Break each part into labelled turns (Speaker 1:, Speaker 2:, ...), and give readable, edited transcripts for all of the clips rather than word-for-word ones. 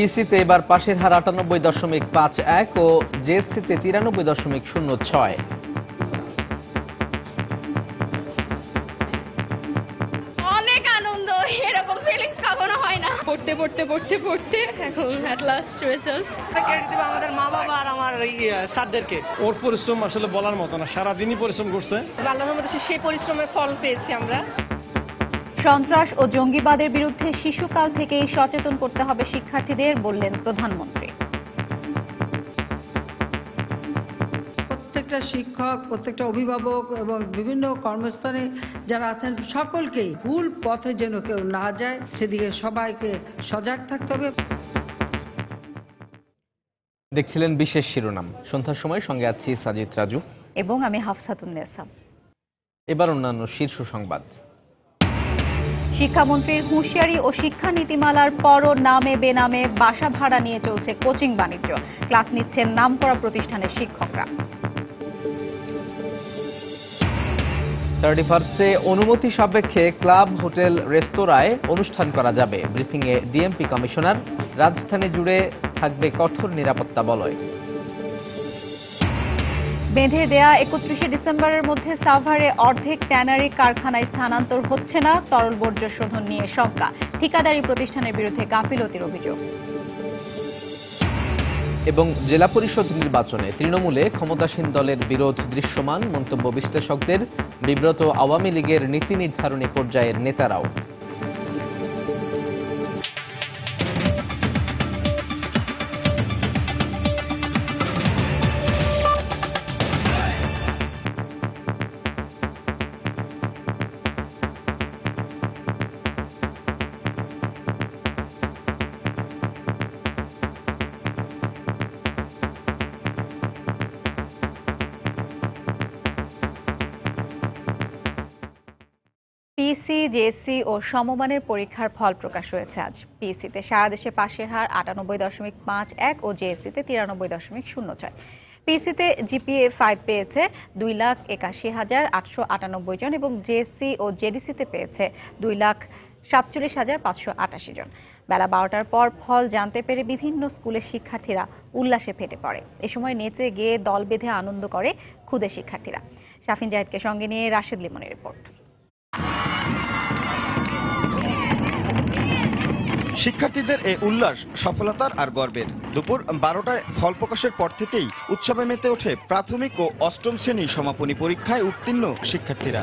Speaker 1: পিইসিতে এবার পাশের হার ৯৮.৫১ ও জেএসসিতে ৯৩.০৬।
Speaker 2: অনেক আনন্দ, এরকম ফিলিংস কখনো হয় না। পড়তে পড়তে পড়তে পড়তে এখন এট লাস্ট রেজাল্ট।
Speaker 3: ক্রেডিট দিব আমাদের মা বাবা আর আমার স্যারদেরকে।
Speaker 4: ওর পরিশ্রম আসলে বলার মতো না, সারাদিনই পরিশ্রম করছে।
Speaker 2: আল্লাহর মধ্যে সেই পরিশ্রমের ফল পেয়েছি আমরা।
Speaker 5: সন্ত্রাস ও জঙ্গিবাদের বিরুদ্ধে শিশুকাল থেকেই সচেতন করতে হবে শিক্ষার্থীদের, বললেন প্রধানমন্ত্রী।
Speaker 6: প্রত্যেকটা শিক্ষক, প্রত্যেকটা অভিভাবক এবং বিভিন্ন কর্মস্থানে যারা আছেন সকলকেই ভুল পথে যেন কেউ না যায় সেদিকে সবাইকে সজাগ থাকতে হবে।
Speaker 1: দেখছিলেন বিশেষ শিরোনাম। সন্ধ্যার সময় সঙ্গে আছি সাজিদ রাজু
Speaker 5: এবং আমি হাফসাতুন্নেসা।
Speaker 1: এবার অন্যান্য শীর্ষ সংবাদ।
Speaker 5: শিক্ষামন্ত্রীর হুঁশিয়ারি ও শিক্ষা নীতিমালার পরও নামে বেনামে বাসা ভাড়া নিয়ে চলছে কোচিং বাণিজ্য। ক্লাস নিচ্ছেন নামকরা প্রতিষ্ঠানের শিক্ষকরা।
Speaker 1: 31স্টে অনুমতি সাপেক্ষে ক্লাব, হোটেল, রেস্তোরাঁয় অনুষ্ঠান করা যাবে। ব্রিফিংয়ে ডিএমপি কমিশনার। রাজধানী জুড়ে থাকবে কঠোর নিরাপত্তা বলয়।
Speaker 5: বেঁধে দেয়া 31শে ডিসেম্বরের মধ্যে সাভারে অর্ধেক ট্যানারি কারখানায় স্থানান্তর হচ্ছে না। তরল বর্জ্য শোধন নিয়ে শঙ্কা। ঠিকাদারি প্রতিষ্ঠানের বিরুদ্ধে গাফিলতির অভিযোগ।
Speaker 1: এবং জেলা পরিষদ নির্বাচনে তৃণমূলে ক্ষমতাসীন দলের বিরোধ দৃশ্যমান। মন্তব্য বিশ্লেষকদের। বিব্রত আওয়ামী লীগের নীতি নির্ধারণী পর্যায়ের নেতারাও।
Speaker 5: পিইসি, জেএসসি ও সমমানের পরীক্ষার ফল প্রকাশ হয়েছে আজ। পিইসিতে সারা দেশে পাশের হার ৯৮.৫১ ও জেএসসিতে ৯৩.০৬। পিইসিতে জিপিএ 5 পেয়েছে ২,৮১,৮৯৮ জন এবং জেএসসি ও জেডিসিতে পেয়েছে ২,৪৭,৫৮৮ জন। বেলা ১২টার পর ফল জানতে পেরে বিভিন্ন স্কুলের শিক্ষার্থীরা উল্লাসে ফেটে পড়ে। এ সময় নেচে গেয়ে দল বেঁধে আনন্দ করে ক্ষুদে শিক্ষার্থীরা। শাফিন জাহিদকে সঙ্গে নিয়ে রাশেদ লিমনের রিপোর্ট।
Speaker 7: শিক্ষার্থীদের এই উল্লাস সফলতার আর গর্বের। দুপুর 12টায় ফল প্রকাশের পর থেকেই উৎসবে মেতে ওঠে প্রাথমিক ও অষ্টম শ্রেণী সমাপনী পরীক্ষায় উত্তীর্ণ শিক্ষার্থীরা।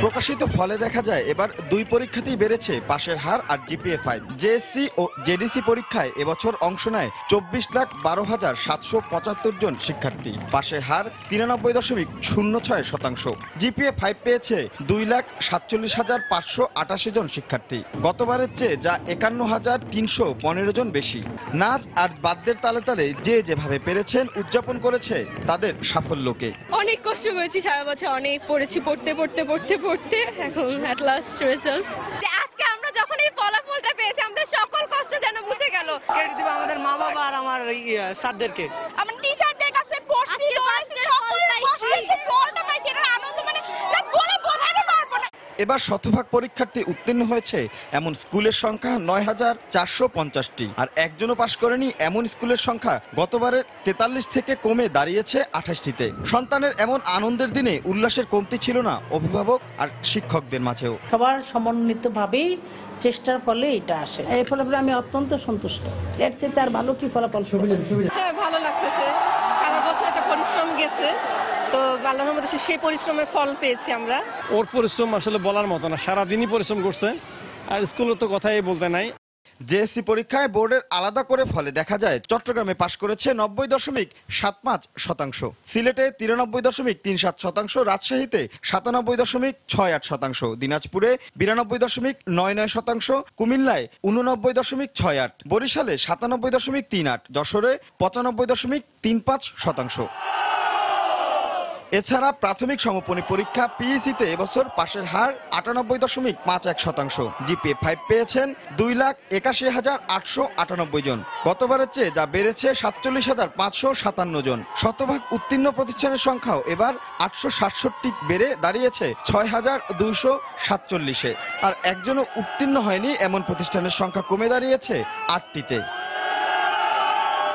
Speaker 7: প্রকাশিত ফলে দেখা যায় এবার দুই পরীক্ষাতেই বেড়েছে পাশের হার আর জিপিএ 5। জেএসসি ও জেডিসি পরীক্ষায় এবছর অংশ নেয় ২৪,১২,৭৭৫ জন শিক্ষার্থী। পাশের হার ৯৩.০৬%। জিপিএ 5 পেয়েছে ২,৪৭,৫৮৮ জন শিক্ষার্থী। গতবারের চেয়ে যা ৫১,৩১৫ জন বেশি। নাচ আর বাদ্যের তালে তালে যে যেভাবে পেরেছেন উদযাপন করেছে তাদের সাফল্যকে।
Speaker 2: অনেক কষ্ট করেছি সারা বছর, অনেক পড়েছি, পড়তে পড়তে পড়তে পড়তে এখন এট লাস্ট রেজাল্ট। আজকে আমরা যখন এই ফলাফলটা পেয়েছি আমাদের সকল কষ্ট যেন মুছে গেল।
Speaker 3: ক্রেডিট দিব আমাদের মা বাবা আর আমার স্যারদেরকে।
Speaker 2: আমার টিচারদের কাছে পড়ছি, ফলটা পাইছি, এটার আনন্দ মানে বলে বোঝাতে পারবো না।
Speaker 7: এবার শতভাগ পরীক্ষার্থী উত্তীর্ণ হয়েছে এমন স্কুলের সংখ্যা ৯,৪৫০টি, আর একজনও পাশ করেনি এমন স্কুলের সংখ্যা গতবারের ৪৩ থেকে কমে দাঁড়িয়েছে ২৮টিতে। সন্তানের এমন আনন্দের দিনে উল্লাসের কমতি ছিল না অভিভাবক আর শিক্ষকদের মাঝেও।
Speaker 8: সবার সমন্বিতভাবেই চেষ্টার ফলে এটা আসে। এই ফলাফলে আমি অত্যন্ত সন্তুষ্ট। এর চেয়ে আর ভালো কি ফলাফল?
Speaker 2: হ্যাঁ, ভালো লাগতেছে। সারা বছর একটা পরিশ্রম গেছে, তো আল্লাহর মধ্যে সেই পরিশ্রমের ফল পেয়েছি আমরা।
Speaker 4: ওর পরিশ্রম আসলে বলার মতো না, সারাদিনই পরিশ্রম করছে। আর স্কুলে তো কথাই বলতে নাই।
Speaker 7: জেএসসি পরীক্ষায় বোর্ডের আলাদা করে ফলে দেখা যায় চট্টগ্রামে পাশ করেছে ৯০.৭৫%, সিলেটে ৯৩.৩৭%, রাজশাহীতে ৯৭.৬৮%, দিনাজপুরে ৯২.৯৯%, কুমিল্লায় ৮৯.৬৮%, বরিশালে ৯৭.৩৮%, যশোরে ৯৫.৩৫%। এছাড়া প্রাথমিক সমাপনী পরীক্ষা পিইসিতে এবছর পাশের হার 98.51%। জিপিএ 5 পেয়েছেন 2,81,898 জন। গতবারের চেয়ে যা বেড়েছে 47,557 জন। শতভাগ উত্তীর্ণ প্রতিষ্ঠানের সংখ্যাও এবার 867 বেড়ে দাঁড়িয়েছে 6,247-এ। আর একজনও উত্তীর্ণ হয়নি এমন প্রতিষ্ঠানের সংখ্যা কমে দাঁড়িয়েছে 8টিতে।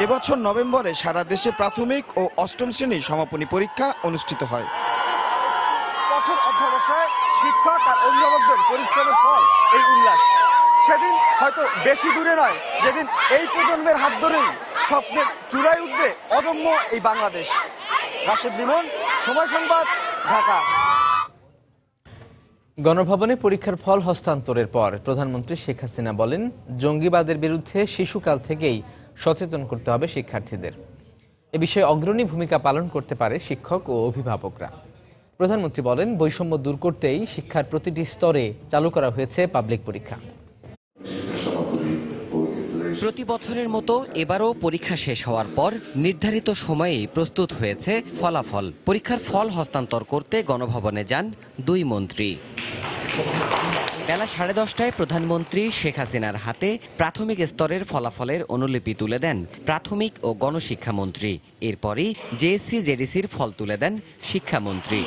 Speaker 7: এবছর নভেম্বরে সারা দেশে প্রাথমিক ও অষ্টম শ্রেণীর সমাপনী পরীক্ষা অনুষ্ঠিত হয়। কঠোর অধ্যবসায়, শিক্ষক আর অভিভাবকদের পরিশ্রমের ফল এই উল্লাস। সেদিন হয়তো বেশি দূরে নয় যেদিন এই প্রজন্মের হাত ধরেই স্বপ্নের চূড়ায় উঠবে অদম্য এই বাংলাদেশ। রাশেদ লিমন, সময় সংবাদ, ঢাকা।
Speaker 1: গণভবনে পরীক্ষার ফল হস্তান্তরের পর প্রধানমন্ত্রী শেখ হাসিনা বলেন, জঙ্গিবাদের বিরুদ্ধে শিশুকাল থেকেই সচেতন করতে হবে শিক্ষার্থীদের। এ বিষয়ে অগ্রণী ভূমিকা পালন করতে পারে শিক্ষক ও অভিভাবকরা। প্রধানমন্ত্রী বলেন, বৈষম্য দূর করতেই শিক্ষার প্রতিটি স্তরে চালু করা হয়েছে পাবলিক পরীক্ষা।
Speaker 9: প্রতি বছরের মতো এবারও পরীক্ষা শেষ হওয়ার পর নির্ধারিত সময়েই প্রস্তুত হয়েছে ফলাফল। পরীক্ষার ফল হস্তান্তর করতে গণভবনে যান দুই মন্ত্রী। বেলা 10:30টায় প্রধানমন্ত্রী শেখ হাসিনার হাতে প্রাথমিক স্তরের ফলাফলের অনুলিপি তুলে দেন প্রাথমিক ও গণশিক্ষামন্ত্রী। এরপরই জেএসসি জেডিসির ফল তুলে দেন শিক্ষামন্ত্রী।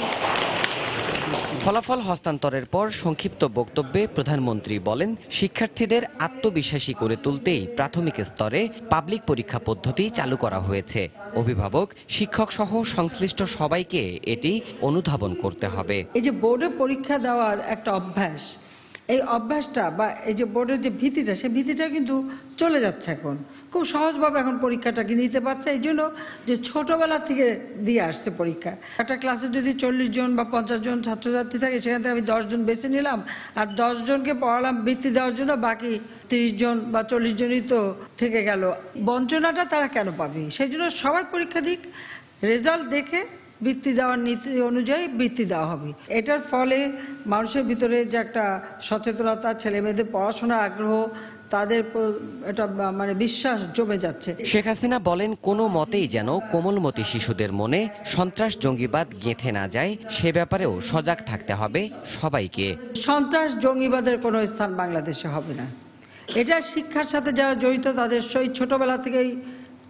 Speaker 9: ফলাফল হস্তান্তরের পর সংক্ষিপ্ত বক্তব্যে প্রধানমন্ত্রী বলেন, শিক্ষার্থীদের আত্মবিশ্বাসী করে তুলতেই প্রাথমিক স্তরে পাবলিক পরীক্ষা পদ্ধতি চালু করা হয়েছে। অভিভাবক, শিক্ষক সহ সংশ্লিষ্ট সবাইকে এটি অনুধাবন করতে হবে।
Speaker 6: এই যে বোর্ডে পরীক্ষা দেওয়ার একটা অভ্যাস, এই অভ্যাসটা বা এই যে বোর্ডের যে ভীতিটা, সেই ভীতিটা কিন্তু চলে যাচ্ছে। এখন খুব সহজভাবে এখন পরীক্ষাটাকে নিতে পারছে, এই জন্য যে ছোটবেলা থেকে দিয়ে আসছে পরীক্ষা। একটা ক্লাসে যদি 40 জন বা 50 জন ছাত্রছাত্রী থাকে, সেখান থেকে আমি 10 জন বেছে নিলাম আর 10 জনকে পড়ালাম বৃত্তি দেওয়ার জন্য, বাকি 30 জন বা 40 জনই তো থেকে গেল। বঞ্চনাটা তারা কেন পাবে? সেই জন্য সবাই পরীক্ষা দিক, রেজাল্ট দেখে বৃত্তি দেওয়ার নীতি অনুযায়ী বৃত্তি দেওয়া হবে। এটার ফলে মানুষের ভিতরে যে একটা সচেতনতা, ছেলে মেয়েদের পড়াশোনার আগ্রহ, তাদের এটা মানে বিশ্বাস জমে যাচ্ছে।
Speaker 9: শেখ হাসিনা বলেন, কোনো মতেই যেন কোমলমতি শিশুদের মনে সন্ত্রাস জঙ্গিবাদ গেঁথে না যায়, সে ব্যাপারেও সজাগ থাকতে হবে সবাইকে।
Speaker 6: সন্ত্রাস জঙ্গিবাদের কোনো স্থান বাংলাদেশে হবে না। এটা শিক্ষার সাথে যারা জড়িত তাদের সেই ছোটবেলা থেকেই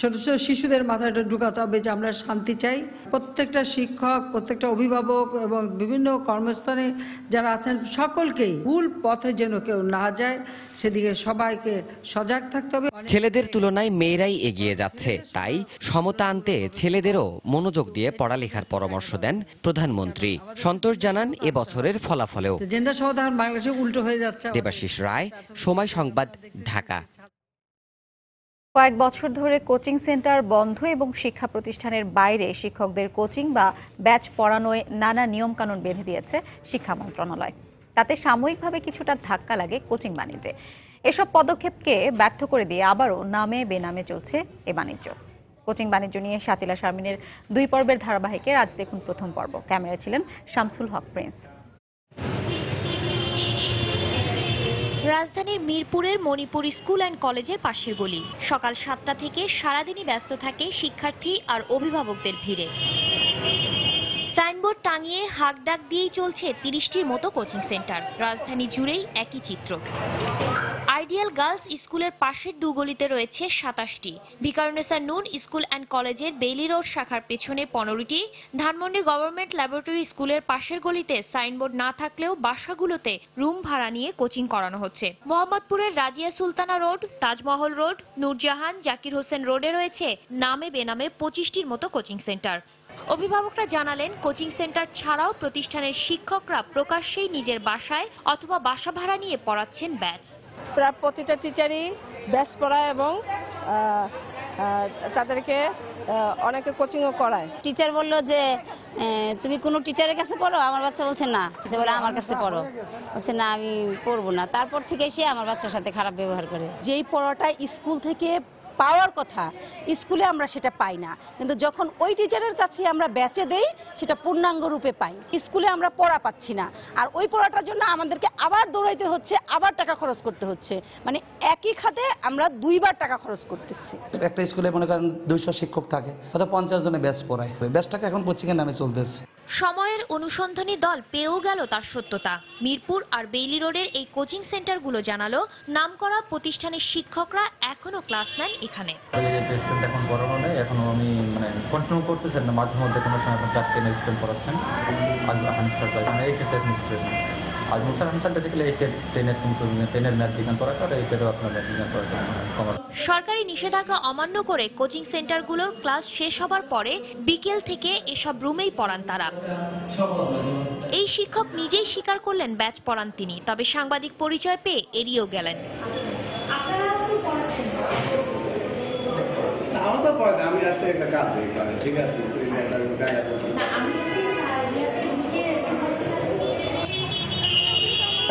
Speaker 6: ছোট ছোট শিশুদের মাথায় এটা ঢুকাতে হবে যে আমরা শান্তি চাই। প্রত্যেকটা শিক্ষক, প্রত্যেকটা অভিভাবক এবং বিভিন্ন কর্মস্থানে যারা আছেন সকলকেই ভুল পথে যেন কেউ না যায় সেদিকে সবাইকে সজাগ থাকতে হবে।
Speaker 9: ছেলেদের তুলনায় মেয়েরাই এগিয়ে যাচ্ছে, তাই সমতা আনতে ছেলেদেরও মনোযোগ দিয়ে পড়ালেখার পরামর্শ দেন প্রধানমন্ত্রী। সন্তোষ জানান এবছরের ফলাফলেও।
Speaker 6: জেন্ডার সমতা বাংলাদেশে উল্টো হয়ে যাচ্ছে।
Speaker 9: দেবাশিস রায়, সময় সংবাদ, ঢাকা।
Speaker 5: কয়েক বছর ধরে কোচিং সেন্টার বন্ধ এবং শিক্ষা প্রতিষ্ঠানের বাইরে শিক্ষকদের কোচিং বা ব্যাচ পড়ানোয় নানা নিয়মকানুন বেঁধে দিয়েছে শিক্ষা মন্ত্রণালয়। তাতে সাময়িকভাবে কিছুটা ধাক্কা লাগে কোচিং বাণিজ্যে। এসব পদক্ষেপকে ব্যর্থ করে দিয়ে আবারও নামে বেনামে চলছে এ বাণিজ্য। কোচিং বাণিজ্য নিয়ে শাতিলা শারমিনের 2 পর্বের ধারাবাহিকের আজ দেখুন প্রথম পর্ব। ক্যামেরায় ছিলেন শামসুল হক প্রিন্স।
Speaker 10: রাজধানীর মিরপুরের মণিপুর স্কুল অ্যান্ড কলেজের পাশের গলি। সকাল 7টা থেকে সারাদিনই ব্যস্ত থাকে শিক্ষার্থী আর অভিভাবকদের ভিড়ে। সাইনবোর্ড টাঙিয়ে হাক ডাক দিয়েই চলছে 30টির মতো কোচিং সেন্টার। রাজধানী জুড়েই একই চিত্র। আইডিয়াল গার্লস স্কুলের পাশের 2 গলিতে রয়েছে 27টি, ভিকারুন্নেসা নূন স্কুল অ্যান্ড কলেজের বেইলি রোড শাখার পেছনে 15টি, ধানমন্ডি গভর্নমেন্ট ল্যাবরেটরি স্কুলের পাশের গলিতে সাইনবোর্ড না থাকলেও বাসাগুলোতে রুম ভাড়া নিয়ে কোচিং করানো হচ্ছে। মোহাম্মদপুরের রাজিয়া সুলতানা রোড, তাজমহল রোড, নূরজাহান, জাকির হোসেন রোডে রয়েছে নামে বেনামে 25টির মতো কোচিং সেন্টার। অভিভাবকরা জানালেন, কোচিং সেন্টার ছাড়াও প্রতিষ্ঠানের শিক্ষকরা প্রকাশ্যেই নিজের বাসায় অথবা বাসা ভাড়া নিয়ে পড়াচ্ছেন ব্যাচ।
Speaker 11: প্রায় প্রতিটা টিচারই ব্যাচ পড়ায় এবং তাদেরকে অনেকে কোচিংও করায়।
Speaker 12: টিচার বললো যে তুমি কোনো টিচারের কাছে পড়ো, আমার বাচ্চা বলছে না, বলে আমার কাছে পড়ো, বলছে না আমি পড়বো না। তারপর থেকে সে আমার বাচ্চার সাথে খারাপ ব্যবহার করে।
Speaker 11: যেই পড়াটা স্কুল থেকে পাওয়ার কথা স্কুলে আমরা সেটা পাই না, কিন্তু যখন ওই টিচারের কাছে আমরা ব্যাচে দেই
Speaker 8: সেটা পূর্ণাঙ্গ রূপে পাই। স্কুলে আমরা পড়া পাচ্ছি না, আর ওই পড়াটার জন্য আমাদেরকে আবার দৌড়াইতে হচ্ছে, আবার টাকা খরচ করতে হচ্ছে, মানে একই খাতে আমরা দুইবার টাকা খরচ করতেছি।
Speaker 13: একটা স্কুলে মনে করেন 200 শিক্ষক থাকে, হয়তো 50 জনে ব্যাচ পড়ায়, ব্যাচটাকে এখন কোচিংয়ের নামে চলতেছে।
Speaker 10: সময়ের অনুসন্ধানী দল পেয়েও গেল তার সত্যতা। মিরপুর আর বেইলি রোডের এই কোচিং সেন্টারগুলো জানালো নামকরা প্রতিষ্ঠানের শিক্ষকরা এখনো ক্লাস নেন এখানে।
Speaker 14: এখন বড় হলে এখনো আমি মানে কন্টিনিউ করতেছেন না, মাঝে মধ্যে কোনো সময় ক্লাস 10 স্টুডেন্ট পড়াচ্ছেন। এই ক্ষেত্রে
Speaker 10: সরকারি নিষেধাজ্ঞা অমান্য করে কোচিং সেন্টারগুলোর ক্লাস শেষ হবার পরে বিকেল থেকে এসব রুমেই পড়ান তারা। এই শিক্ষক নিজেই স্বীকার করলেন ব্যাচ পড়ান তিনি, তবে সাংবাদিক পরিচয় পেয়ে এড়িয়েও গেলেন।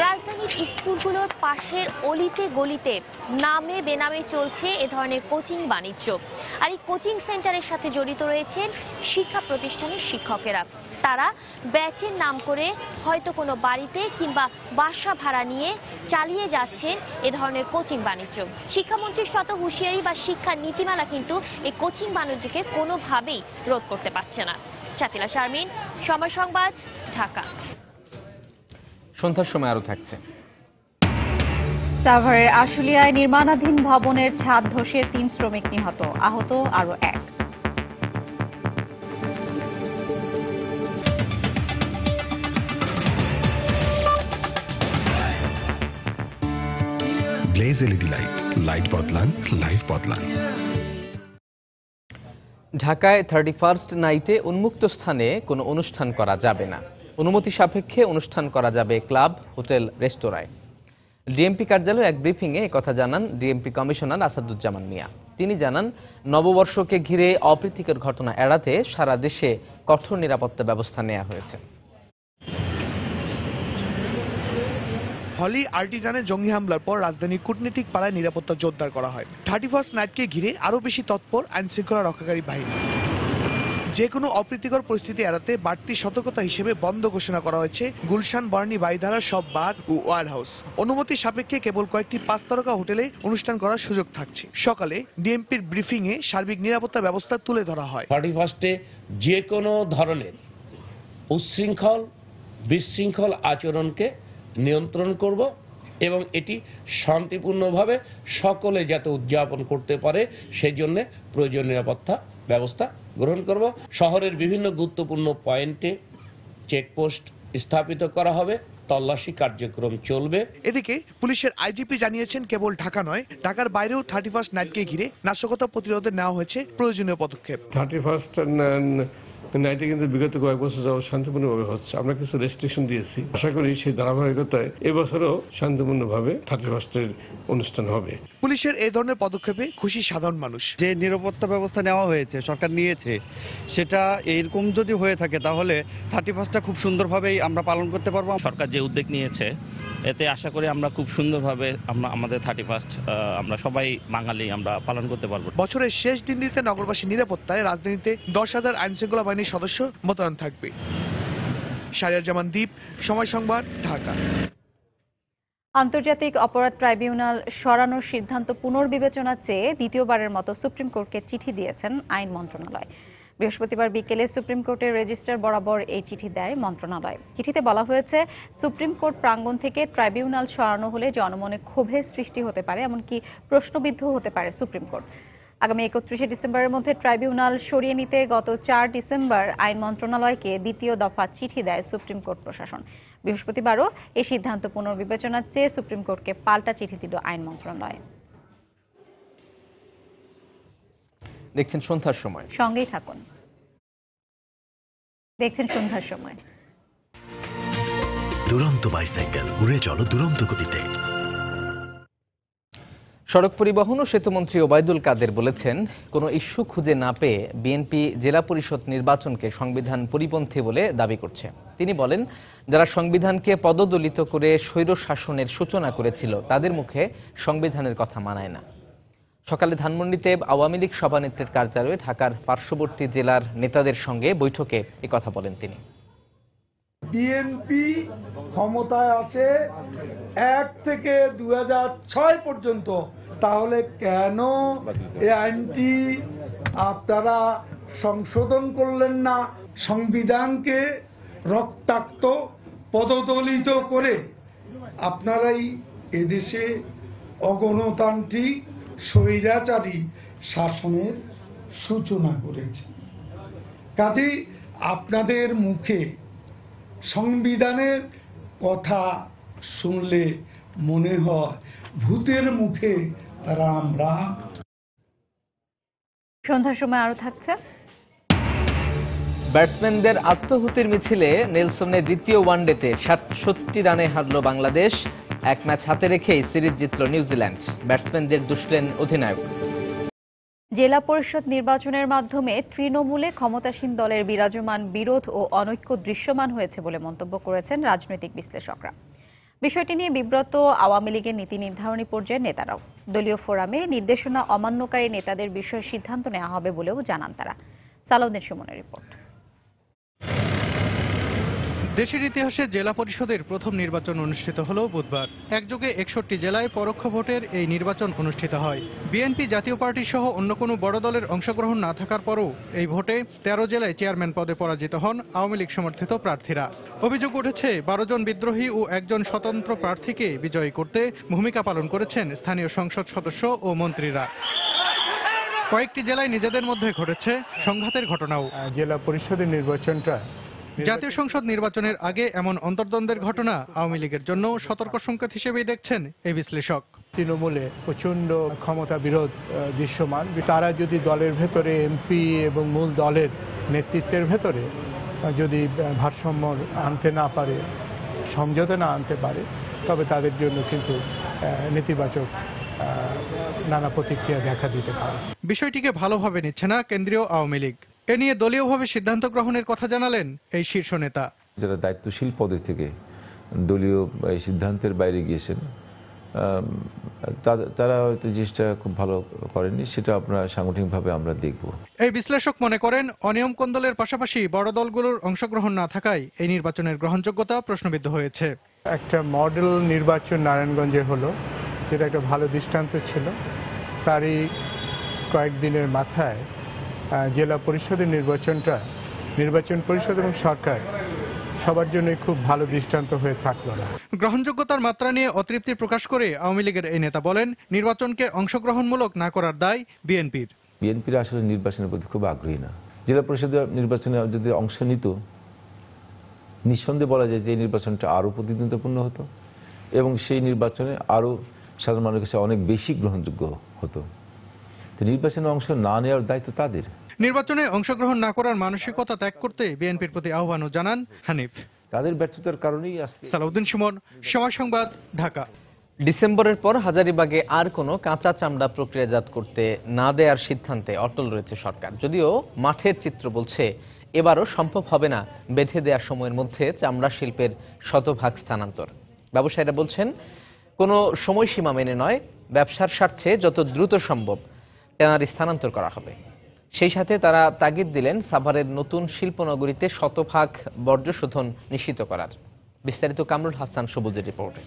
Speaker 10: রাজধানীর স্কুলগুলোর পাশের অলিতে গলিতে নামে বেনামে চলছে এ ধরনের কোচিং বাণিজ্য। আর এই কোচিং সেন্টারের সাথে জড়িত রয়েছেন শিক্ষা প্রতিষ্ঠানের শিক্ষকেরা। তারা ব্যাচের নাম করে হয়তো কোনো বাড়িতে কিংবা বাসা ভাড়া নিয়ে চালিয়ে যাচ্ছেন এ ধরনের কোচিং বাণিজ্য। শিক্ষামন্ত্রীর শত হুঁশিয়ারি বা শিক্ষা নীতিমালা কিন্তু এই কোচিং বাণিজ্যকে কোনোভাবেই রোধ করতে পারছে না। চাতিলা শারমিন, সময় সংবাদ, ঢাকা।
Speaker 1: সন্ধ্যার সময় আরো থাকছে।
Speaker 5: সাভারের আশুলিয়ায় নির্মাণাধীন ভবনের ছাদ ধসে 3 শ্রমিক নিহত, আহত আরো 1।
Speaker 15: ব্লেজ এলইডি লাইট, লাইট বদলান, লাইফ বদলান।
Speaker 1: ঢাকায় 31st নাইটে উন্মুক্ত স্থানে কোনো অনুষ্ঠান করা যাবে না। অনুমতি সাপেক্ষে অনুষ্ঠান করা যাবে ক্লাব, হোটেল, রেস্তোরাঁয়। ডিএমপি কার্যালয়ে এক ব্রিফিংয়ে একথা জানান ডিএমপি কমিশনার আসাদুজ্জামান মিয়া। তিনি জানান, নববর্ষকে ঘিরে অপ্রীতিকর ঘটনা এড়াতে সারা দেশে কঠোর নিরাপত্তা ব্যবস্থা নেওয়া হয়েছে।
Speaker 16: হলি আর্টিজানে জঙ্গি হামলার পর রাজধানীর কূটনীতিক পাড়ায় নিরাপত্তা জোরদার করা হয়। 31st নাইটকে ঘিরে আরও বেশি তৎপর আইন শৃঙ্খলা রক্ষাকারী বাহিনী। যে কোনো অপ্রীতিকর পরিস্থিতি এড়াতে বাড়তি সতর্কতা হিসেবে বন্ধ ঘোষণা করা হয়েছে গুলশান, বর্ণি, বারিধারার সব বার ও ওয়ার হাউস। অনুমতি সাপেক্ষে কেবল কয়েকটি 5 তারকা হোটেলে অনুষ্ঠান করার সুযোগ থাকছে। সকালে ডিএমপির ব্রিফিংয়ে সার্বিক নিরাপত্তা ব্যবস্থা তুলে ধরা হয়।
Speaker 17: 31স্টে যে কোনো ধরনের উচ্ছৃঙ্খল, বিশৃঙ্খল আচরণকে নিয়ন্ত্রণ করব এবং এটি শান্তিপূর্ণভাবে সকলে যাতে উদযাপন করতে পারে সেই জন্য প্রয়োজনীয় নিরাপত্তা ব্যবস্থা গ্রহণ করব। শহরের বিভিন্ন গুরুত্বপূর্ণ পয়েন্টে চেকপোস্ট স্থাপিত করা হবে, তল্লাশি কার্যক্রম চলবে।
Speaker 16: এদিকে পুলিশের আইজিপি জানিয়েছেন, কেবল ঢাকা নয়, ঢাকার বাইরেও 31st নাইটকে ঘিরে নাশকতা প্রতিরোধে নেওয়া হয়েছে প্রয়োজনীয় পদক্ষেপ।
Speaker 18: 31st নাইটে কিন্তু বিগত কয়েক বছর যাবত শান্তিপূর্ণভাবে হচ্ছে। আমরা কিছু রেস্ট্রিকশন দিয়েছি, আশা করি সেই ধারাবাহিকতায় এবছরও শান্তিপূর্ণভাবে 31st অনুষ্ঠান হবে।
Speaker 16: পুলিশের এই ধরনের পদক্ষেপে খুশি সাধারণ মানুষ।
Speaker 19: যে নিরাপত্তা ব্যবস্থা নেওয়া হয়েছে, সরকার নিয়েছে, সেটা এরকম যদি হয়ে থাকে তাহলে 31st খুব সুন্দরভাবেই আমরা পালন করতে পারবো।
Speaker 20: সরকার যে উদ্যোগ নিয়েছে এতে আশা করি আমরা খুব সুন্দরভাবে আমাদের 31st আমরা সবাই বাঙালি আমরা পালন করতে পারবো।
Speaker 16: বছরের শেষ দিনটিতে নগরবাসী নিরাপত্তায় রাজধানীতে 10,000 আইন শৃঙ্খলা বাহিনীর সদস্য মোতায়েন থাকবে। শাহরিয়ার জামান দ্বীপ, সময় সংবাদ, ঢাকা।
Speaker 5: আন্তর্জাতিক অপরাধ ট্রাইব্যুনাল সরানোর সিদ্ধান্ত পুনর্বিবেচনা চেয়ে দ্বিতীয়বারের মতো সুপ্রিম কোর্টকে চিঠি দিয়েছেন আইন মন্ত্রণালয়। বৃহস্পতিবার বিকেলে সুপ্রিম কোর্টের রেজিস্ট্রার বরাবর এই চিঠি দেয় মন্ত্রণালয়। চিঠিতে বলা হয়েছে, সুপ্রিম কোর্ট প্রাঙ্গণ থেকে ট্রাইব্যুনাল সরানো হলে জনমনে ক্ষোভের সৃষ্টি হতে পারে, এমনকি প্রশ্নবিদ্ধ হতে পারে সুপ্রিম কোর্ট। আগামী 31শে ডিসেম্বরের মধ্যে ট্রাইব্যুনাল সরিয়ে নিতে গত 4 ডিসেম্বর আইন মন্ত্রণালয়কে দ্বিতীয় দফা চিঠি দেয় সুপ্রিম কোর্ট প্রশাসন। বৃহস্পতিবারও এই সিদ্ধান্ত পুনর্বিবেচনার চেয়ে সুপ্রিম কোর্টকে পাল্টা চিঠি দিল আইন মন্ত্রণালয়।
Speaker 1: দেখছেন সন্ধ্যার সময়,
Speaker 5: সঙ্গেই থাকুন। দেখছেন সন্ধ্যার সময়।
Speaker 15: দুরন্ত বাইসাইকেল, উড়ে চলো দুরন্ত গতিতে।
Speaker 1: সড়ক পরিবহন ও সেতুমন্ত্রী ওবায়দুল কাদের বলেছেন, কোনো ইস্যু খুঁজে না পেয়ে বিএনপি জেলা পরিষদ নির্বাচনকে সংবিধান পরিপন্থী বলে দাবি করছে। তিনি বলেন, যারা সংবিধানকে পদদলিত করে স্বৈর শাসনের সূচনা করেছিল তাদের মুখে সংবিধানের কথা মানায় না। সকালে ধানমন্ডিতে আওয়ামী লীগ সভানেত্রীর কার্যালয়ে ঢাকার পার্শ্ববর্তী জেলার নেতাদের সঙ্গে বৈঠকে একথা বলেন তিনি।
Speaker 21: বিএনপি ক্ষমতায় আসে 1 থেকে 2006 পর্যন্ত, তাহলে কেন এই আইনটি আপনারা সংশোধন করলেন না? সংবিধানকে রক্তাক্ত পদদলিত করে আপনারাই এদেশে অগণতান্ত্রিক স্বৈরাচারী শাসনের সূচনা করেছে। কাজেই আপনাদের মুখে সংবিধানের কথা শুনলে মনে হয় ভূতের মুখে রাম রাম।
Speaker 5: সন্ধ্যার সময় আরো থাকছে
Speaker 1: ব্যাটসম্যানদের আত্মহুতির মিছিলে নেলসনের দ্বিতীয় ওয়ানডেতে 67 রানে হারল বাংলাদেশ। 1 ম্যাচ হাতে রেখেই সিরিজ জিতল নিউজিল্যান্ড। ব্যাটসম্যানদের দুষলেন অধিনায়ক।
Speaker 5: জেলা পরিষদ নির্বাচনের মাধ্যমে তৃণমূলে ক্ষমতাসীন দলের বিরাজমান বিরোধ ও অনৈক্য দৃশ্যমান হয়েছে বলে মন্তব্য করেছেন রাজনৈতিক বিশ্লেষকরা। বিষয়টি নিয়ে বিব্রত আওয়ামী লীগের নীতি নির্ধারণী পর্যায়ের নেতারাও। দলীয় ফোরামে নির্দেশনা অমান্যকারী নেতাদের বিষয়ে সিদ্ধান্ত নেওয়া হবে বলেও জানান তারা। সালাউদ্দিন সুমনের রিপোর্ট।
Speaker 22: দেশের ইতিহাসে জেলা পরিষদের প্রথম নির্বাচন অনুষ্ঠিত হল বুধবার। একযোগে 61 জেলায় পরোক্ষ ভোটের এই নির্বাচন অনুষ্ঠিত হয়। বিএনপি জাতীয় পার্টি সহ অন্য কোনো বড় দলের অংশগ্রহণ না থাকার পরও এই ভোটে 13 জেলায় চেয়ারম্যান পদে পরাজিত হন আওয়ামী লীগ সমর্থিত প্রার্থীরা। অভিযোগ উঠেছে 12 জন বিদ্রোহী ও 1 জন স্বতন্ত্র প্রার্থীকে বিজয়ী করতে ভূমিকা পালন করেছেন স্থানীয় সংসদ সদস্য ও মন্ত্রীরা। কয়েকটি জেলায় নিজেদের মধ্যে ঘটেছে সংঘাতের ঘটনাও।
Speaker 23: জেলা পরিষদের নির্বাচনটা
Speaker 22: জাতীয় সংসদ নির্বাচনের আগে এমন অন্তর্দ্বন্দ্বের ঘটনা আওয়ামী লীগের জন্য সতর্ক সংকেত হিসেবেই দেখছেন এই বিশ্লেষক।
Speaker 23: তৃণমূলে প্রচন্ড ক্ষমতা বিরোধ দৃশ্যমান। তারা যদি দলের ভেতরে এমপি এবং মূল দলের নেতৃত্বের ভেতরে যদি ভারসাম্য আনতে না পারে, সমঝোতা না আনতে পারে, তবে তাদের জন্য কিন্তু নেতিবাচক নানা প্রতিক্রিয়া দেখা দিতে পারে।
Speaker 22: বিষয়টিকে ভালোভাবে নিচ্ছে না কেন্দ্রীয় আওয়ামী লীগ। এ নিয়ে দলীয়ভাবে সিদ্ধান্ত গ্রহণের কথা জানালেন এই শীর্ষ নেতা।
Speaker 24: যারা দায়িত্বশীল পদে থেকে দলীয় সিদ্ধান্তের বাইরে গিয়েছেন, তারা হয়তো জিনিসটা খুব ভালো করেননি, সেটা আপনারা সাংগঠনিকভাবে আমরা দেখব।
Speaker 22: এই বিশ্লেষক মনে করেন অনিয়ম কোন্দলের পাশাপাশি বড় দলগুলোর অংশগ্রহণ না থাকায় এই নির্বাচনের গ্রহণযোগ্যতা প্রশ্নবিদ্ধ হয়েছে।
Speaker 23: একটা মডেল নির্বাচন নারায়ণগঞ্জে হলো, যেটা একটা ভালো দৃষ্টান্ত ছিল। তারই কয়েকদিনের মাথায় জেলা পরিষদের নির্বাচনটা নির্বাচন পরিষদ এবং সরকার সবার জন্যই খুব ভালো দৃষ্টান্ত হয়ে থাকলো না।
Speaker 22: গ্রহণযোগ্যতার মাত্রা নিয়ে অতৃপ্তি প্রকাশ করে আওয়ামী লীগের এই নেতা বলেন, নির্বাচনকে অংশগ্রহণমূলক না করার দায় বিএনপির।
Speaker 24: বিএনপির আসলে নির্বাচনের প্রতি খুব আগ্রহী না। জেলা পরিষদ নির্বাচনে যদি অংশ নিত, নিঃসন্দেহে বলা যায় যে এই নির্বাচনটা আরও প্রতিদ্বন্দ্বিতাপূর্ণ হতো এবং সেই নির্বাচনে আরও সাধারণ মানুষের কাছে অনেক বেশি গ্রহণযোগ্য হতো। নির্বাচনে অংশ না নেওয়ার দায়িত্ব তাদের।
Speaker 22: নির্বাচনে অংশগ্রহণ না করার মানসিকতা ত্যাগ করতে বিএনপির প্রতি আহ্বানও জানান হানিফ।
Speaker 24: তাদের ব্যর্থতার কারণেই
Speaker 22: সালাউদ্দিন সুমন, সময় সংবাদ, ঢাকা।
Speaker 1: ডিসেম্বরের পর হাজারীবাগে আর কোনো কাঁচা চামড়া প্রক্রিয়াজাত করতে না দেওয়ার সিদ্ধান্তে অটল রয়েছে সরকার। যদিও মাঠের চিত্র বলছে এবারও সম্ভব হবে না বেঁধে দেওয়া সময়ের মধ্যে চামড়া শিল্পের শতভাগ স্থানান্তর। ব্যবসায়ীরা বলছেন কোনো সময়সীমা মেনে নয়, ব্যবসার স্বার্থে যত দ্রুত সম্ভব ট্যানারি স্থানান্তর করা হবে। সেই সাথে তারা তাগিদ দিলেন সাভারের নতুন শিল্পনগরীতে শতভাগ বর্জ্য শোধন নিশ্চিত করার। বিস্তারিত কামরুল হাসান সবুজের রিপোর্টে।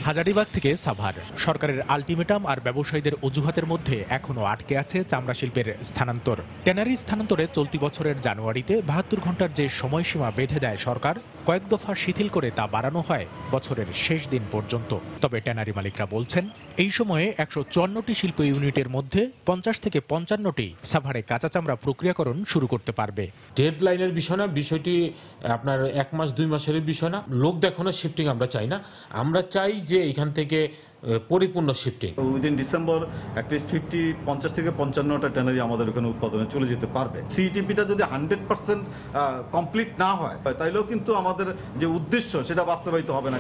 Speaker 25: হাজারীবাগ থেকে সাভার, সরকারের আলটিমেটাম আর ব্যবসায়ীদের অজুহাতের মধ্যে এখনো আটকে আছে চামড়া শিল্পের স্থানান্তর। ট্যানারি স্থানান্তরে চলতি বছরের জানুয়ারিতে 72 ঘন্টার যে সময়সীমা বেঁধে দেয় সরকার, কয়েক দফা শিথিল করে তা বাড়ানো হয় বছরের শেষ দিন পর্যন্ত। তবে ট্যানারি মালিকরা বলছেন এই সময়ে 154টি শিল্প ইউনিটের মধ্যে 50 থেকে 55টি সাভারে কাঁচা চামড়া প্রক্রিয়াকরণ শুরু করতে পারবে।
Speaker 26: ডেডলাইনের বিষয় না, বিষয়টি আপনার 1 মাস 2 মাসের বিষয় না। লোক দেখানোর শিফটিং আমরা চাই না, আমরা চাই যে এখান থেকে পরিপূর্ণ শিফটিং।
Speaker 27: উইদিন ডিসেম্বর অ্যাটলিস্ট 50 থেকে 55টা ট্যানারি আমাদের ওখানে উৎপাদনে চলে যেতে পারবে। সিইটিপিটা যদি 100% কমপ্লিট না হয়, তাইলেও কিন্তু আমাদের যে উদ্দেশ্য সেটা বাস্তবায়িত হবে না।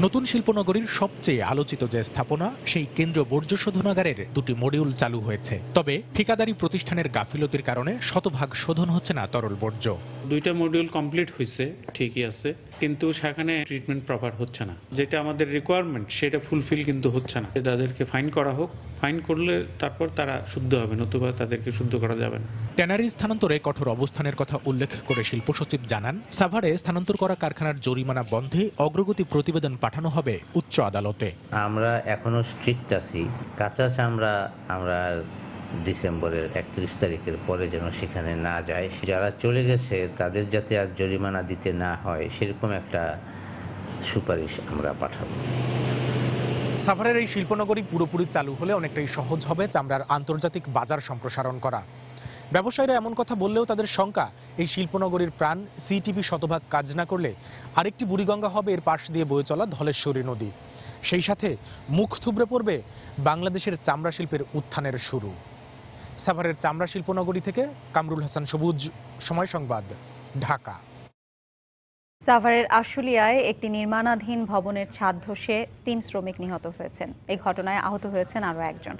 Speaker 25: নতুন শিল্পনগরীর সবচেয়ে আলোচিত যে স্থাপনা, সেই কেন্দ্রীয় বর্জ্য শোধনাগারের 2টি মডিউল চালু হয়েছে। তবে ঠিকাদারি প্রতিষ্ঠানের গাফিলতির কারণে শতভাগ শোধন হচ্ছে না তরল বর্জ্য।
Speaker 2: 2টা মডিউল কমপ্লিট হয়েছে, ঠিকই আছে, কিন্তু সেখানে ট্রিটমেন্ট প্রপার হচ্ছে না। যেটা আমাদের রিকোয়ারমেন্ট সেটা ফুলফিল কিন্তু হচ্ছে না। তাদেরকে ফাইন করা হোক, ফাইন করলে তারপর তারা শুদ্ধ হবে, নতুবা তাদেরকে শুদ্ধ করা যাবে না।
Speaker 25: ট্যানারি স্থানান্তরে কঠোর অবস্থানের কথা উল্লেখ করে শিল্প সচিব জানান, সাভারে স্থানান্তর করা কারখানার জরিমানা বন্ধে অগ্রগতি প্রতিবেদন পাঠানো হবে উচ্চ আদালতে।
Speaker 3: আমরা এখনো স্ট্রিক্ট আছি, কাঁচা চামড়া আমরা ডিসেম্বরের 31 তারিখের পরে যেন সেখানে না যায়। যারা চলে গেছে তাদের যাতে আর জরিমানা দিতে না হয় সেরকম একটা সুপারিশ আমরা পাঠাবো।
Speaker 25: সাভারের এই শিল্পনগরী পুরোপুরি চালু হলে অনেকটাই সহজ হবে চামড়ার আন্তর্জাতিক বাজার সম্প্রসারণ করা। ব্যবসায়ীরা এমন কথা বললেও তাদের শঙ্কা, এই শিল্পনগরীর প্রাণ সিটিপি শতভাগ কাজ না করলে আরেকটি বুড়িগঙ্গা হবে এর পাশ দিয়ে বয়ে চলা ধলেশ্বরী নদী। সেই সাথে মুখ থুবড়ে পড়বে বাংলাদেশের চামড়া শিল্পের উত্থানের শুরু। সাভারের চামড়া শিল্পনগরী থেকে কামরুল হাসান সবুজ, সময় সংবাদ, ঢাকা।
Speaker 5: সাভারের আশুলিয়ায় একটি নির্মাণাধীন ভবনের ছাদ ধসে 3 শ্রমিক নিহত হয়েছেন। এই ঘটনায় আহত হয়েছেন আরও একজন।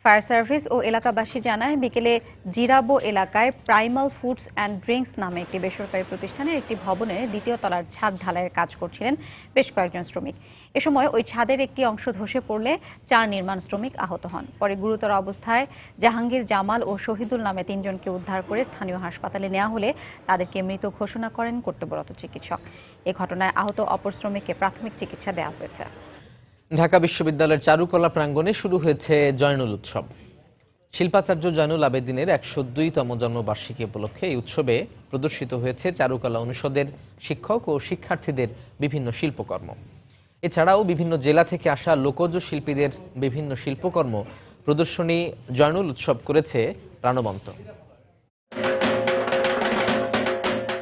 Speaker 5: ফায়ার সার্ভিস ও এলাকাবাসী জানায়, বিকেলে জিরাবো এলাকায় প্রাইমাল ফুডস অ্যান্ড ড্রিঙ্কস নামে একটি বেসরকারি প্রতিষ্ঠানের একটি ভবনের 2য় তলার ছাদ ঢালাইয়ের কাজ করছিলেন বেশ কয়েকজন শ্রমিক। এ সময় ওই ছাদের একটি অংশ ধসে পড়লে 4 নির্মাণ শ্রমিক আহত হন। পরে গুরুতর অবস্থায় জাহাঙ্গীর, জামাল ও শহীদুল নামে 3 জনকে উদ্ধার করে স্থানীয় হাসপাতালে নেওয়া হলে তাদেরকে মৃত ঘোষণা করেন কর্তব্যরত চিকিৎসক। এ ঘটনায় আহত অপর শ্রমিককে প্রাথমিক চিকিৎসা দেওয়া হয়েছে।
Speaker 1: ঢাকা বিশ্ববিদ্যালয়ের চারুকলা প্রাঙ্গণে শুরু হয়েছে জয়নুল উৎসব। শিল্পাচার্য জয়নুল আবেদিনের 102তম জন্মবার্ষিকী উপলক্ষে এই উৎসবে প্রদর্শিত হয়েছে চারুকলা অনুষদের শিক্ষক ও শিক্ষার্থীদের বিভিন্ন শিল্পকর্ম। এছাড়াও বিভিন্ন জেলা থেকে আসা লোকজ শিল্পীদের বিভিন্ন শিল্পকর্ম প্রদর্শনী জয়নুল উৎসব করেছে প্রাণবন্ত।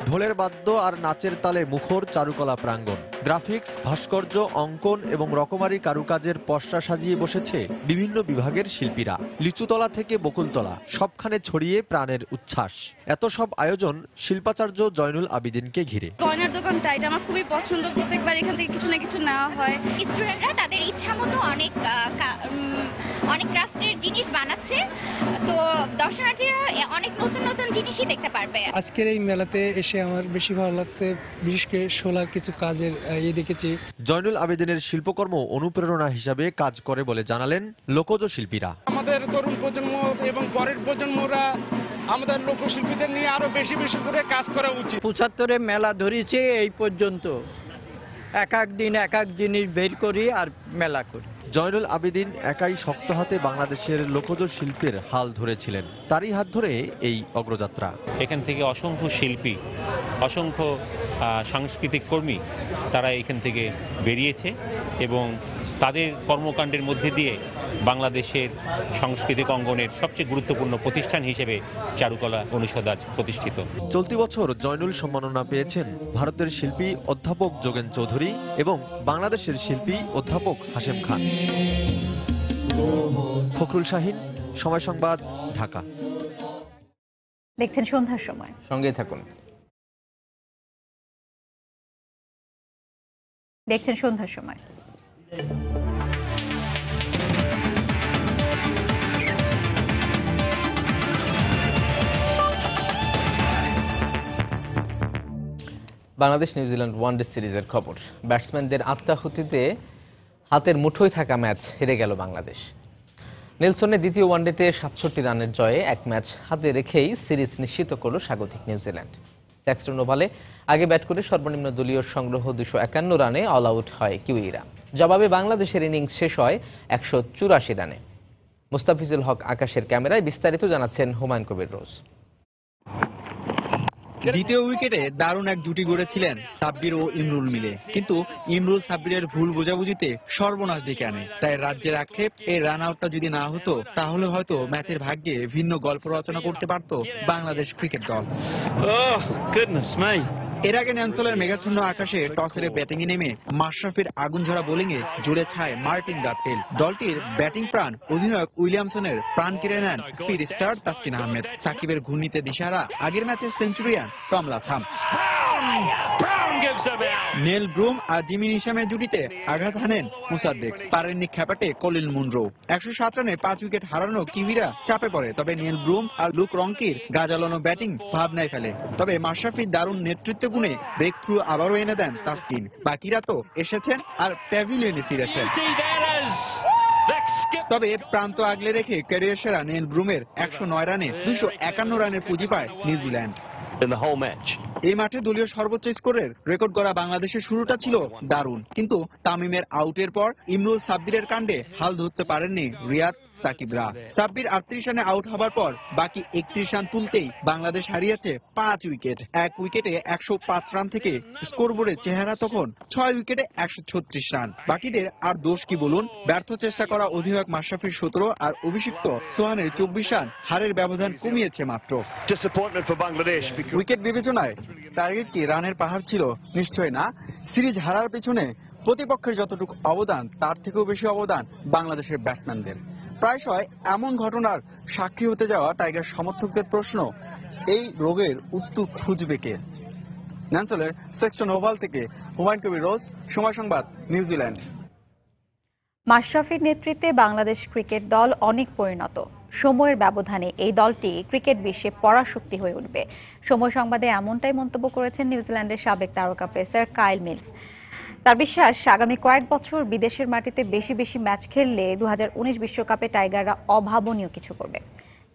Speaker 4: ঢোলের বাদ্য আর নাচের তালে মুখর চারুকলা প্রাঙ্গণ। গ্রাফিক্স, ভাস্কর্য, অঙ্কন এবং রকমারি কারুকাজের পসরা সাজিয়ে বসেছে বিভিন্ন বিভাগের শিল্পীরা। লিচুতলা থেকে বকুলতলা, সবখানে ছড়িয়ে প্রাণের উচ্ছ্বাস। এত সব আয়োজন শিল্পাচার্য জয়নুল আবেদিনকে ঘিরে।
Speaker 6: গয়নার দোকানটা এটা আমার খুবই পছন্দ, প্রত্যেকবার এখান থেকে কিছু না কিছু নেওয়া হয়।
Speaker 7: স্টুডেন্টরা তাদের ইচ্ছা মতো অনেক ক্রাফটের জিনিস বানাচ্ছে, তো দর্শনার্থীরা অনেক নতুন নতুন জিনিসই দেখতে পারবে।
Speaker 9: আজকের এই মেলাতে এসে আমার বেশি ভালো লাগছে, বিশেষ করে শোলার কিছু কাজের দেখেছি।
Speaker 4: জয়নুল আবেদিনের শিল্পকর্ম অনুপ্রেরণা হিসাবে কাজ করে বলে জানালেন লোকজ শিল্পীরা।
Speaker 9: আমাদের তরুণ প্রজন্ম এবং পরের প্রজন্মরা আমাদের লোকশিল্পীদের নিয়ে আরো বেশি বেশি করে কাজ করা উচিত।
Speaker 12: 75-এ মেলা ধরেছে, এই পর্যন্ত এক এক দিন এক এক জিনিস বের করি আর মেলা করি।
Speaker 4: জয়নুল আবেদিন একাই শক্ত হাতে বাংলাদেশের লোকজ শিল্পের হাল ধরেছিলেন। তারই হাত ধরে এই অগ্রযাত্রা।
Speaker 28: এখান থেকে অসংখ্য শিল্পী, অসংখ্য সাংস্কৃতিক কর্মী তারা এখান থেকে বেরিয়েছে এবং তাদের কর্মকাণ্ডের মধ্যে দিয়ে বাংলাদেশের সাংস্কৃতিক অঙ্গনের সবচেয়ে গুরুত্বপূর্ণ প্রতিষ্ঠান হিসেবে চারুকলা অনুষদ আজ প্রতিষ্ঠিত।
Speaker 4: চলতি বছর জয়নুল সম্মাননা পেয়েছেন ভারতের শিল্পী অধ্যাপক যোগেন চৌধুরী এবং বাংলাদেশের শিল্পী অধ্যাপক হাশেম খান। ফখরুল শাহিন, সময় সংবাদ, ঢাকা।
Speaker 5: দেখছেন সন্ধ্যার সময়,
Speaker 1: সঙ্গে থাকুন।
Speaker 5: দেখছেন সন্ধ্যার সময়।
Speaker 1: বাংলাদেশ নিউজিল্যান্ড ওয়ানডে সিরিজের খবর। ব্যাটসম্যানদের আত্মাহুতিতে হাতের মুঠোয় থাকা ম্যাচ হেরে গেল বাংলাদেশ। নেলসনের দ্বিতীয় ওয়ানডেতে 67 রানের জয়ে 1 ম্যাচ হাতে রেখেই সিরিজ নিশ্চিত করল স্বাগতিক নিউজিল্যান্ড। স্যাক্সটন ওভালে আগে ব্যাট করে সর্বনিম্ন দলীয় সংগ্রহ 251 রানে অল আউট হয় কিউইরা। জবাবে বাংলাদেশের ইনিংস শেষ হয় 184 রানে। মুস্তাফিজুল হক আকাশের ক্যামেরায় বিস্তারিত জানাচ্ছেন হুমায়ুন কবির রোজ।
Speaker 29: দ্বিতীয় উইকেটে দারুণ এক জুটি গড়েছিলেন সাব্বির ও ইমরুল মিলে, কিন্তু ইমরুল সাব্বিরের ভুল বোঝাবুঝিতে সর্বনাশ ডেকে আনে। তাই রাজ্যের আক্ষেপ, এই রান আউটটা যদি না হতো তাহলে হয়তো ম্যাচের ভাগ্যে ভিন্ন গল্প রচনা করতে পারত বাংলাদেশ ক্রিকেট দল। এর আগে ন্যান্সলের মেঘাচ্ছন্ন আকাশে টস হেরে ব্যাটিংয়ে নেমে মাশরাফির আগুনঝরা বোলিংয়ে জুড়ে ছায় মার্টিন গাপটিল। দলটির ব্যাটিং প্রাণ অধিনায়ক উইলিয়ামসনের প্রাণ কেড়ে নেন স্পিড স্টার তাসকিন আহমেদ। সাকিবের ঘূর্ণিতে দিশাহারা আগের ম্যাচে সেঞ্চুরিয়ান টম লাথাম। নেল ব্রুম আর জিমি নিশামের জুটিতে আঘাত হানেন মুসাদ্দেক। পারেননি খেপাটে কলিন মুনরো। 107 রানে 5 উইকেট হারানো কিউইরা চাপে পড়ে, তবে নেল ব্রুম আর লুক রংকির গাজালানো ব্যাটিং ভাবনায় ফেলে। তবে মাশরাফির দারুণ নেতৃত্ব গুণে ব্রেক থ্রু আবারও এনে দেন তাসকিন। বাকিরা তো এসেছেন আর প্যাভিলিয়নে ফিরেছেন। তবে প্রান্ত আগলে রেখে ক্যারিয়ার সেরা নেল ব্রুমের 109 রানে 251 রানের পুঁজি পায় নিউজিল্যান্ড। এই মাঠে দলীয় সর্বোচ্চ স্কোরের রেকর্ড গড়া বাংলাদেশের শুরুটা ছিল দারুণ, কিন্তু তামিমের আউটের পর ইমরুল সাব্বিরের কাণ্ডে হাল ধরতে পারেননি রিয়াদ সাকিবরা। সাব্বির 38 রানে আউট হবার পর বাকি 31 রান তুলতেই বাংলাদেশ হারিয়েছে 5 উইকেট। 1 উইকেটে 105 রান থেকে স্কোরবোর্ডের চেহারা তখন 6 উইকেটে 136 রান। বাকিদের আর দোষ কি বলুন? ব্যর্থ চেষ্টা করা অধিনায়ক মাশরাফির 17 আর অভিষিক্ত সোহানের 24 রান হারের ব্যবধান কমিয়েছে মাত্র। উইকেট বিবেচনায় টার্গেট কি রানের পাহাড় ছিল? নিশ্চয় না। সিরিজ হারার পেছনে প্রতিপক্ষের যতটুকু অবদান তার থেকেও বেশি অবদান বাংলাদেশের ব্যাটসম্যানদের। প্রায়শই এমন ঘটনার সাক্ষী হতে যাওয়া টাইগার সমর্থকদের প্রশ্ন, এই রোগের উত্তর খুঁজবে কে? ন্যান্সলের সেক্সটন ওভাল থেকে হুমায়ুন কবির রোজ, সময় সংবাদ, নিউজিল্যান্ড।
Speaker 5: মাশরাফির নেতৃত্বে বাংলাদেশ ক্রিকেট দল অনেক পরিণত। সময়ের ব্যবধানে এই দলটি ক্রিকেট বিশ্বে পরাশক্তি হয়ে উঠবে। সময় সংবাদে এমনটাই মন্তব্য করেছেন নিউজিল্যান্ডের সাবেক তারকা পেসার কাইল মিলস। তার বিশ্বাস, আগামী কয়েক বছর বিদেশের মাটিতে বেশি বেশি ম্যাচ খেললে 2019 বিশ্বকাপে টাইগাররা অভাবনীয় কিছু করবে।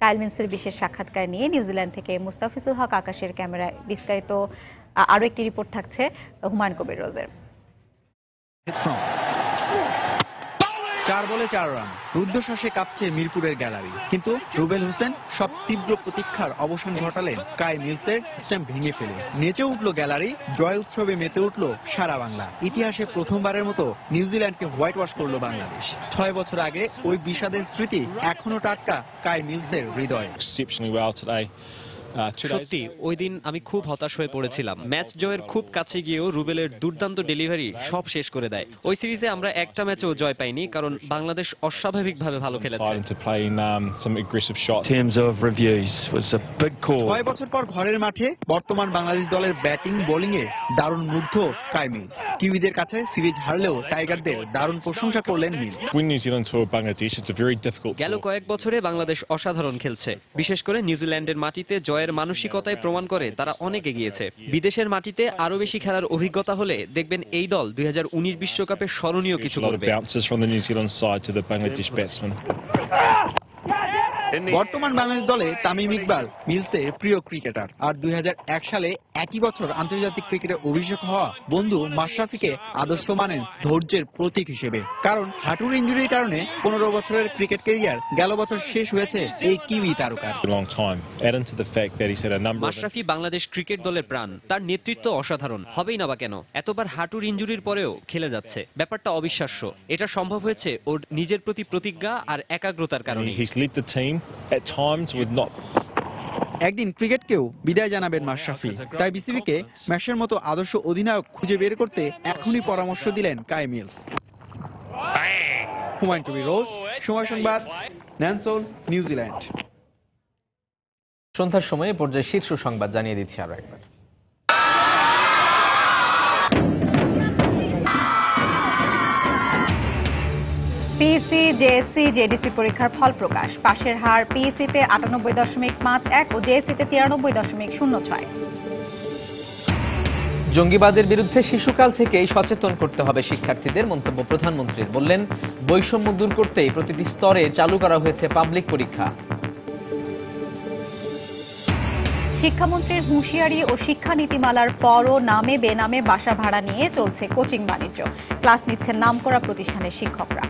Speaker 5: কাইল মিলসের বিশেষ সাক্ষাৎকার নিয়ে নিউজিল্যান্ড থেকে মুস্তাফিজুল হক আকাশের ক্যামেরায় বিস্তারিত আরো একটি রিপোর্ট থাকছে হুমায়ুন কবির রোজের।
Speaker 29: 4 বলে 4 রান, রুদ্ধশ্বাসে কাঁপছে মিরপুরের গ্যালারি। কিন্তু রুবেল হোসেন সব তীব্র প্রতীক্ষার অবসান ঘটালেন কাই মিলসের স্ট্যাম্প ভেঙে ফেলে। নেচে উঠল গ্যালারি, জয় উৎসবে মেতে উঠল সারা বাংলা। ইতিহাসে প্রথমবারের মতো নিউজিল্যান্ডকে হোয়াইট ওয়াশ করল বাংলাদেশ। 6 বছর আগে ওই বিষাদের স্মৃতি এখনো টাটকা কাই মিলসের হৃদয়ে।
Speaker 8: সত্যি ওই দিন আমি খুব হতাশ হয়ে পড়েছিলাম। ম্যাচ জয়ের খুব কাছে গিয়েও রুবেলের দুর্দান্ত ডেলিভারি সব শেষ করে দেয়। ওই সিরিজে আমরা একটা ম্যাচও জয় পাইনি, কারণ বাংলাদেশ অস্বাভাবিকভাবে ভালো খেলেছে।
Speaker 29: 6 বছর পর ঘরের মাঠে বর্তমান বাংলাদেশ দলের ব্যাটিং বোলিংয়ে দারুণ মুগ্ধ কাই মিলস। কিউইদের কাছে সিরিজ হারলেও টাইগারদের দারুণ প্রশংসা করলেন মিলস।
Speaker 8: গেল কয়েক বছরে বাংলাদেশ অসাধারণ খেলছে। বিশেষ করে নিউজিল্যান্ডের মাটিতে জয়ের মানসিকতায় প্রমাণ করে তারা অনেক এগিয়েছে। বিদেশের মাটিতে আরো বেশি খেলার অভিজ্ঞতা হলে দেখবেন এই দল 2019 বিশ্বকাপে স্মরণীয় কিছু করবে।
Speaker 29: বর্তমান বাংলাদেশ দলে তামিম ইকবাল মিলসের প্রিয় ক্রিকেটার, আর 2001 সালে একই বছর আন্তর্জাতিক ক্রিকেটে অভিষেক হওয়া বন্ধু মাশরাফিকে আদর্শ মানেন ধৈর্যের প্রতীক হিসেবে। কারণ হাঁটুর ইনজুরির কারণে 15 বছরের ক্রিকেট ক্যারিয়ার গেল বছর শেষ হয়েছে এই কিউই তারকার।
Speaker 8: মাশরাফি বাংলাদেশ ক্রিকেট দলের প্রাণ, তার নেতৃত্ব অসাধারণ। হবেই না বা কেন? এতবার হাঁটুর ইনজুরির পরেও খেলে যাচ্ছে, ব্যাপারটা অবিশ্বাস্য। এটা সম্ভব হয়েছে ওর নিজের প্রতি প্রতিজ্ঞা আর একাগ্রতার কারণে।
Speaker 29: একদিন ক্রিকেটকেও বিদায় জানাবেন মাশরাফি, তাই বিসিবিকে ম্যাশের মতো আদর্শ অধিনায়ক খুঁজে বের করতে এখনই পরামর্শ দিলেন কাই মিলস। হুমায়ুন কবির রোজ, সময় সংবাদ, ন্যানসল, নিউজিল্যান্ড।
Speaker 1: সন্ধ্যার সময়ে পর্যায়ে শীর্ষ সংবাদ জানিয়ে দিচ্ছি আরো একবার।
Speaker 5: পিএসসি, জেএসসি, জেডিসি পরীক্ষার ফল প্রকাশ। পাশের হার পিএসসিতে 98.51 ও জেএসসিতে 93.06।
Speaker 1: জঙ্গিবাদের বিরুদ্ধে শিশুকাল থেকেই সচেতন করতে হবে শিক্ষার্থীদের, মন্তব্য প্রধানমন্ত্রীর। বললেন, বৈষম্য দূর করতেই প্রতিটি স্তরে চালু করা হয়েছে পাবলিক পরীক্ষা।
Speaker 5: শিক্ষামন্ত্রীর হুঁশিয়ারি ও শিক্ষা নীতিমালার পরও নামে বেনামে বাসা ভাড়া নিয়ে চলছে কোচিং বাণিজ্য। ক্লাস নিচ্ছেন নামকরা প্রতিষ্ঠানের শিক্ষকরা।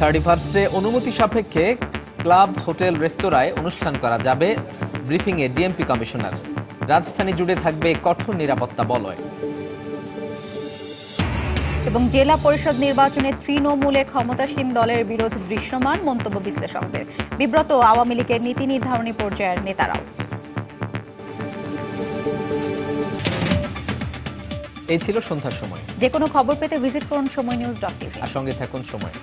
Speaker 1: 31 অনুমতি সাপেক্ষে ক্লাব, হোটেল, রেস্তোরাঁয় অনুষ্ঠান করা যাবে। ব্রিফিংয়ে ডিএমপি কমিশনার। রাজধানী জুড়ে থাকবে কঠোর নিরাপত্তা বলয়।
Speaker 5: এবং জেলা পরিষদ নির্বাচনে তৃণমূলে ক্ষমতাসীন দলের বিরোধ দৃশ্যমান, মন্তব্য বিশ্লেষকদের। বিব্রত আওয়ামী লীগের নীতি নির্ধারণী পর্যায়ের নেতারাও।
Speaker 1: এই ছিল সন্ধ্যার সময়।
Speaker 5: যে কোনো খবর পেতে ভিজিট করুন সময়নিউজ.tv
Speaker 1: আর সঙ্গে থাকুন সময়।